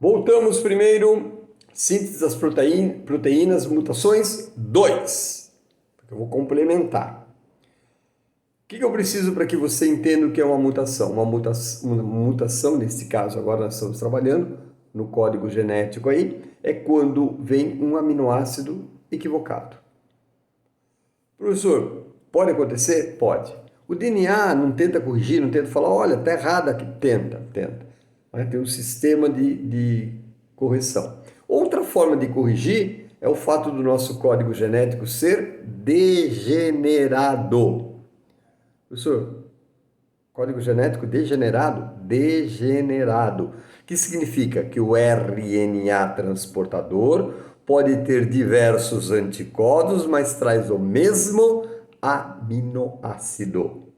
Voltamos primeiro, síntese das proteínas, mutações 2. Eu vou complementar. O que eu preciso para que você entenda o que é uma mutação? Uma mutação, nesse caso, agora nós estamos trabalhando no código genético aí, é quando vem um aminoácido equivocado. Professor, pode acontecer? Pode. O DNA não tenta corrigir, não tenta falar, olha, está errado aqui. Tenta. Mas tem um sistema de correção. Outra forma de corrigir é o fato do nosso código genético ser degenerado. Professor, código genético degenerado? Degenerado. Que significa que o RNA transportador pode ter diversos anticorpos, mas traz o mesmo aminoácido.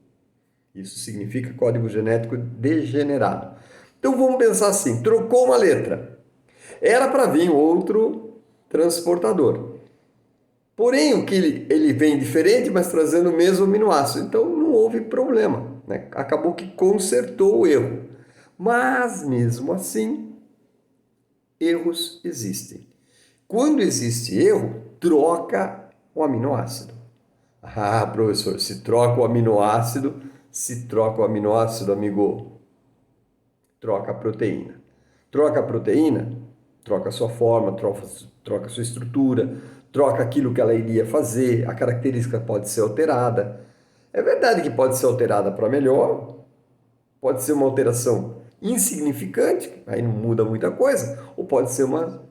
Isso significa código genético degenerado. Então vamos pensar assim, trocou uma letra. Era para vir outro transportador. Porém, o que ele vem diferente, mas trazendo o mesmo aminoácido. Então não houve problema, né? Acabou que consertou o erro. Mas mesmo assim, erros existem. Quando existe erro, troca o aminoácido. Ah, professor, se troca o aminoácido, amigo, troca a proteína. Troca a proteína, troca a sua forma, troca a sua estrutura, troca aquilo que ela iria fazer, a característica pode ser alterada. É verdade que pode ser alterada para melhor, pode ser uma alteração insignificante, aí não muda muita coisa, ou pode ser uma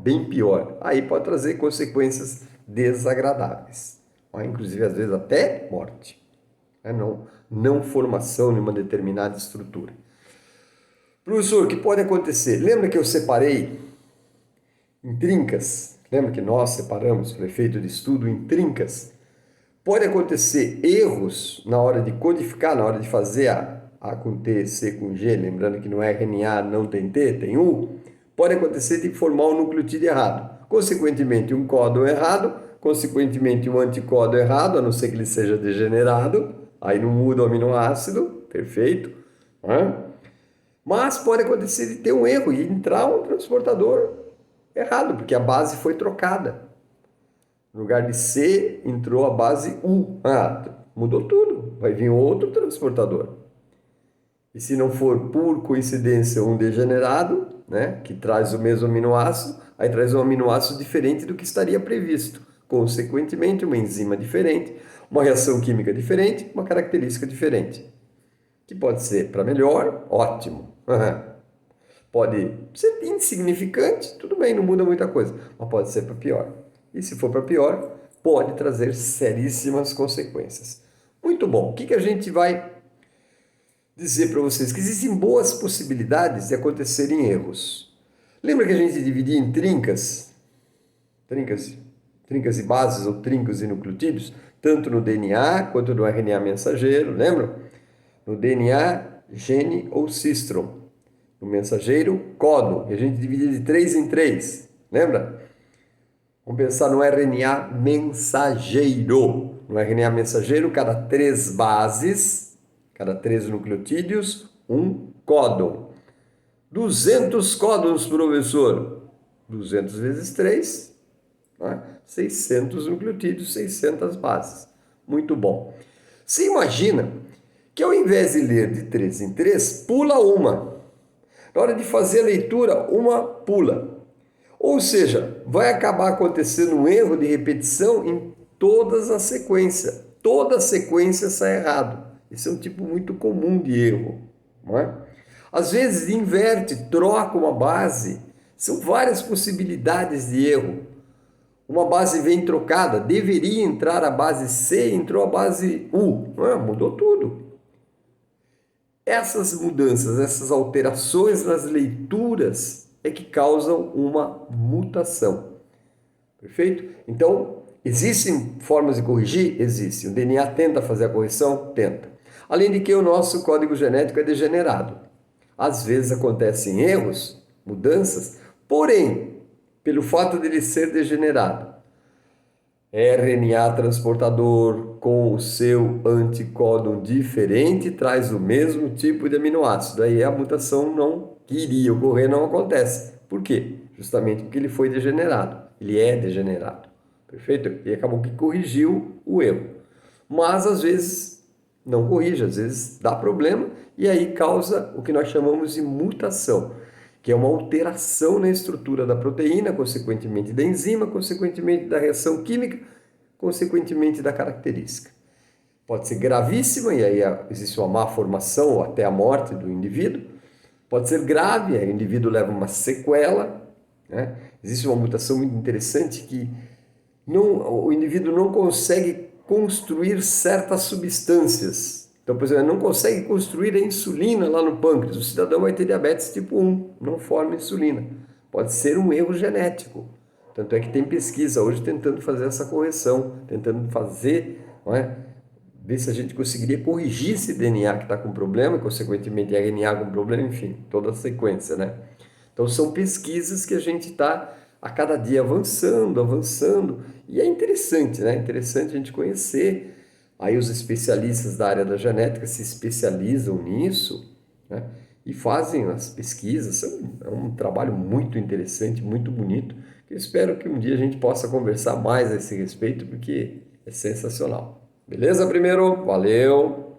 bem pior. Aí pode trazer consequências desagradáveis, inclusive às vezes até morte. Não formação de uma determinada estrutura. Professor, o que pode acontecer? Lembra que eu separei em trincas? Lembra que nós separamos para efeito de estudo em trincas? Pode acontecer erros na hora de codificar, na hora de fazer A com T, C com G, lembrando que no RNA não tem T, tem U. Pode acontecer de formar um nucleotídeo errado. Consequentemente, um códon errado, consequentemente, um anticódon errado, a não ser que ele seja degenerado, aí não muda o aminoácido, perfeito. Mas pode acontecer de ter um erro e entrar um transportador errado, porque a base foi trocada. No lugar de C, entrou a base U. Mudou tudo. Vai vir outro transportador. E se não for por coincidência um degenerado, né, que traz o mesmo aminoácido, aí traz um aminoácido diferente do que estaria previsto. Consequentemente, uma enzima diferente, uma reação química diferente, uma característica diferente. Que pode ser para melhor, ótimo. Pode ser insignificante, tudo bem, não muda muita coisa, mas pode ser para pior. E se for para pior, pode trazer seríssimas consequências. Muito bom. O que a gente vai dizer para vocês? Que existem boas possibilidades de acontecerem erros. Lembra que a gente dividia em trincas? Trincas e bases ou trincos e nucleotídeos? Tanto no DNA quanto no RNA mensageiro, lembram? No DNA, gene ou cistron. No mensageiro, códon. E a gente dividia de 3 em 3. Lembra? Vamos pensar no RNA mensageiro. No RNA mensageiro, cada 3 bases, cada 3 nucleotídeos, um códon. 200 códons, professor. 200 vezes 3, 600 nucleotídeos, 600 bases. Muito bom. Você imagina que ao invés de ler de 3 em 3, pula uma. Na hora de fazer a leitura, uma pula. Ou seja, vai acabar acontecendo um erro de repetição em todas as sequências. Toda sequência sai errado. Esse é um tipo muito comum de erro. Não é? Às vezes inverte, troca uma base. São várias possibilidades de erro. Uma base vem trocada, deveria entrar a base C, entrou a base U. Mudou tudo. Essas mudanças, essas alterações nas leituras é que causam uma mutação. Perfeito? Então, existem formas de corrigir? Existem. O DNA tenta fazer a correção? Tenta. Além de que o nosso código genético é degenerado. Às vezes acontecem erros, mudanças, porém, pelo fato de ele ser degenerado, RNA transportador, com o seu anticódon diferente traz o mesmo tipo de aminoácido. Daí a mutação não que iria ocorrer não acontece. Por quê? Justamente porque ele foi degenerado. Ele é degenerado. Perfeito? E acabou que corrigiu o erro. Mas às vezes não corrige, às vezes dá problema e aí causa o que nós chamamos de mutação, que é uma alteração na estrutura da proteína, consequentemente da enzima, consequentemente da reação química, consequentemente da característica. Pode ser gravíssima e aí existe uma má formação ou até a morte do indivíduo. Pode ser grave, aí o indivíduo leva uma sequela, né? Existe uma mutação muito interessante que o indivíduo não consegue construir certas substâncias. Então, por exemplo, não consegue construir a insulina lá no pâncreas. O cidadão vai ter diabetes tipo 1, não forma insulina. Pode ser um erro genético. Tanto é que tem pesquisa hoje tentando fazer essa correção, tentando fazer, não é? Ver se a gente conseguiria corrigir esse DNA que está com problema, e consequentemente RNA com problema, enfim, toda a sequência, né? Então são pesquisas que a gente está a cada dia avançando, avançando, e é interessante, né? Interessante a gente conhecer. Aí os especialistas da área da genética se especializam nisso, né? E fazem as pesquisas. É um trabalho muito interessante, muito bonito. Eu espero que um dia a gente possa conversar mais a esse respeito, porque é sensacional. Beleza, primeiro? Valeu!